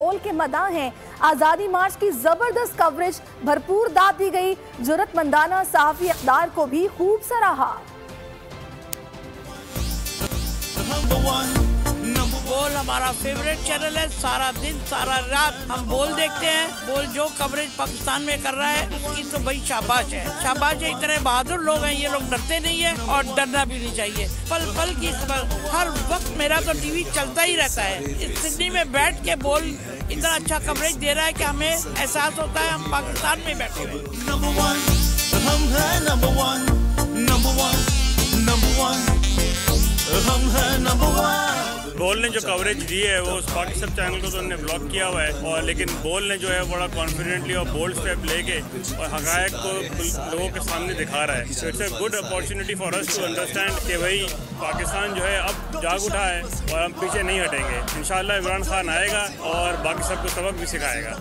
बोल के मदा हैं। आजादी मार्च की जबरदस्त कवरेज, भरपूर दाद दी गई। जुर्रतमंदाना सहाफी इक़दार को भी खूब सराहा। बोल हमारा फेवरेट चैनल है। सारा दिन सारा रात हम बोल देखते हैं। बोल जो कवरेज पाकिस्तान में कर रहा है उसकी तो भाई शाबाश है, शाबाश है। इतने बहादुर लोग हैं, ये लोग डरते नहीं है और डरना भी नहीं चाहिए। पल पल की खबर, हर वक्त मेरा तो टीवी चलता ही रहता है। इस सिडनी में बैठ के बोल इतना अच्छा कवरेज दे रहा है कि हमें एहसास होता है हम पाकिस्तान में बैठे हुए। बोल ने जो कवरेज दी है वो स्पॉटी सब चैनल को तो उन्होंने ब्लॉक किया हुआ है, और लेकिन बोल ने जो है बड़ा कॉन्फिडेंटली और बोल्ड स्टेप लेके और हकायक को लोगों के सामने दिखा रहा है। तो it's a good opportunity for us to understand कि भाई पाकिस्तान जो है अब जाग उठा है और हम पीछे नहीं हटेंगे। इंशाल्लाह इमरान खान आएगा और बाकी सबको सबक भी सिखाएगा।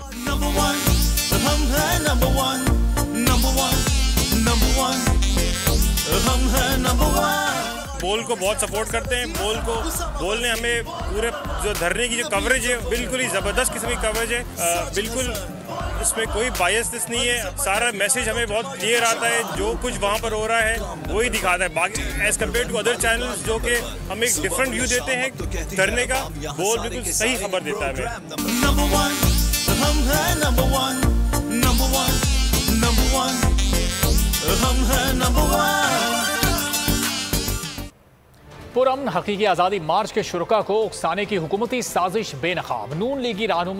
बोल को बहुत सपोर्ट करते हैं। बोल ने हमें पूरे जो धरने की जो कवरेज है बिल्कुल ही ज़बरदस्त किस्म की कवरेज है। बिल्कुल इसमें कोई बायसनेस नहीं है। सारा मैसेज हमें बहुत क्लियर आता है, जो कुछ वहाँ पर हो रहा है वही दिखाता है। बाकी as compare to other channels जो कि हम एक डिफरेंट व्यू देते हैं धरने का, बोल बिल्कुल सही खबर देता है हमें। पुरअमन हकीकी आज़ादी मार्च के शुरका को उकसाने की हुकूमती साजिश बेनकाब। नून लीगी रहनुमा